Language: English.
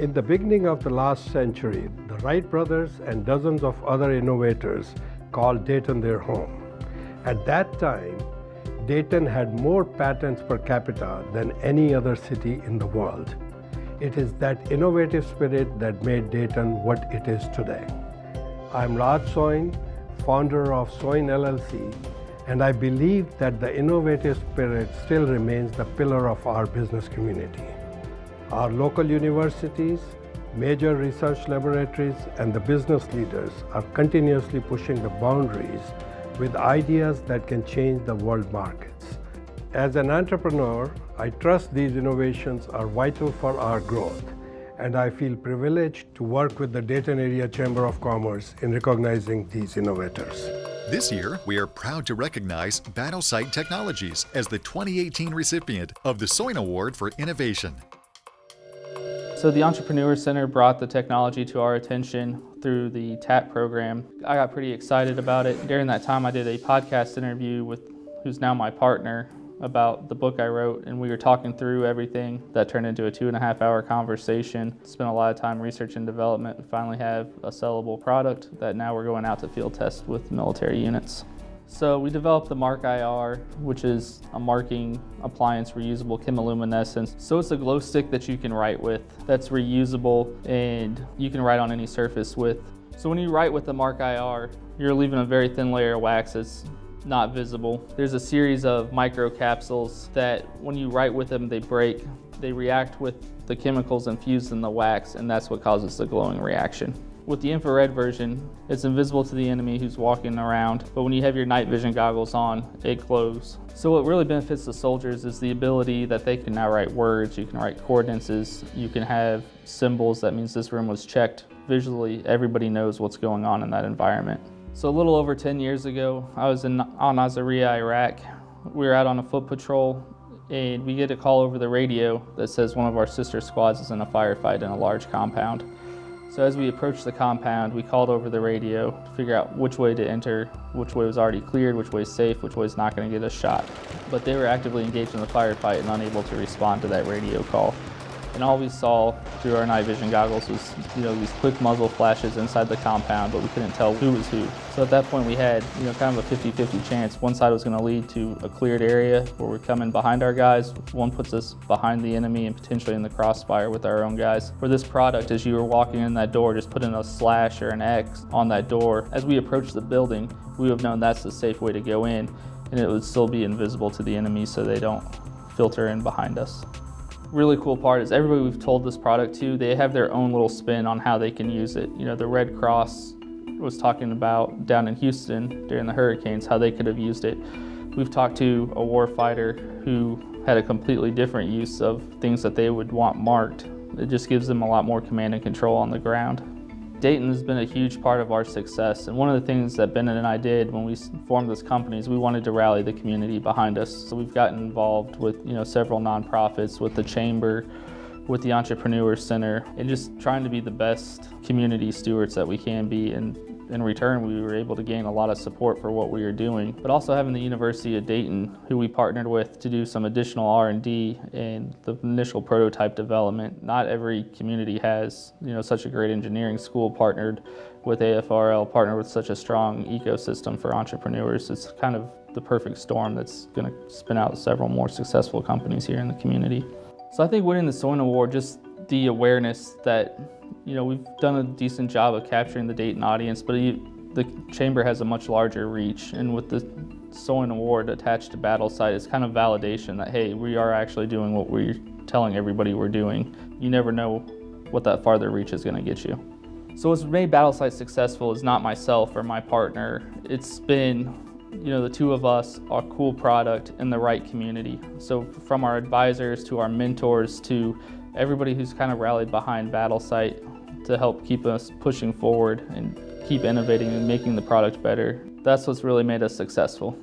In the beginning of the last century, the Wright brothers and dozens of other innovators called Dayton their home. At that time, Dayton had more patents per capita than any other city in the world. It is that innovative spirit that made Dayton what it is today. I'm Raj Soin, founder of Soin LLC, and I believe that the innovative spirit still remains the pillar of our business community. Our local universities, major research laboratories, and the business leaders are continuously pushing the boundaries with ideas that can change the world markets. As an entrepreneur, I trust these innovations are vital for our growth, and I feel privileged to work with the Dayton Area Chamber of Commerce in recognizing these innovators. This year, we are proud to recognize Battlesite Technologies as the 2018 recipient of the Soin Award for Innovation. So the Entrepreneur Center brought the technology to our attention through the TAP program. I got pretty excited about it. During that time, I did a podcast interview with who's now my partner about the book I wrote, and we were talking through everything. That turned into a 2.5-hour conversation. Spent a lot of time research and development. We finally have a sellable product that now we're going out to field test with military units. So we developed the Mark IR, which is a marking appliance reusable chemiluminescence. So it's a glow stick that you can write with that's reusable and you can write on any surface with. So when you write with the Mark IR, you're leaving a very thin layer of wax that's not visible. There's a series of microcapsules that when you write with them, they break. They react with the chemicals infused in the wax, and that's what causes the glowing reaction. With the infrared version, it's invisible to the enemy who's walking around, but when you have your night vision goggles on, it glows. So what really benefits the soldiers is the ability that they can now write words, you can write coordinates, you can have symbols. That means this room was checked visually. Everybody knows what's going on in that environment. So a little over 10 years ago, I was in Al-Nazariya, Iraq. We were out on a foot patrol, and we get a call over the radio that says one of our sister squads is in a firefight in a large compound. So as we approached the compound, we called over the radio to figure out which way to enter, which way was already cleared, which way is safe, which way is not going to get us shot. But they were actively engaged in the firefight and unable to respond to that radio call. And all we saw through our night vision goggles was, these quick muzzle flashes inside the compound, but we couldn't tell who was who. So at that point we had, kind of a 50-50 chance. One side was going to lead to a cleared area where we're coming behind our guys. One puts us behind the enemy and potentially in the crossfire with our own guys. For this product, as you were walking in that door, just putting a slash or an X on that door. As we approached the building, we would have known that's the safe way to go in, and it would still be invisible to the enemy so they don't filter in behind us. Really cool part is everybody we've told this product to, they have their own little spin on how they can use it. The Red Cross was talking about down in Houston during the hurricanes, how they could have used it. We've talked to a warfighter who had a completely different use of things that they would want marked. It just gives them a lot more command and control on the ground. Dayton has been a huge part of our success, and one of the things that Bennett and I did when we formed this company is we wanted to rally the community behind us. So we've gotten involved with several nonprofits, with the chamber, with the Entrepreneur Center, and just trying to be the best community stewards that we can be. And in return, we were able to gain a lot of support for what we were doing, but also having the University of Dayton, who we partnered with to do some additional R&D and the initial prototype development. Not every community has, such a great engineering school partnered with AFRL, partnered with such a strong ecosystem for entrepreneurs. It's kind of the perfect storm that's going to spin out several more successful companies here in the community. So I think winning the Soin Award, just the awareness that we've done a decent job of capturing the Dayton audience, but the chamber has a much larger reach, and with the Soin Award attached to Battlesite, it's kind of validation that, hey, we are actually doing what we're telling everybody we're doing. You never know what that farther reach is going to get you. So what's made Battlesite successful is not myself or my partner. It's been the two of us, a cool product in the right community. So from our advisors to our mentors to everybody who's kind of rallied behind Battlesite to help keep us pushing forward and keep innovating and making the product better. That's what's really made us successful.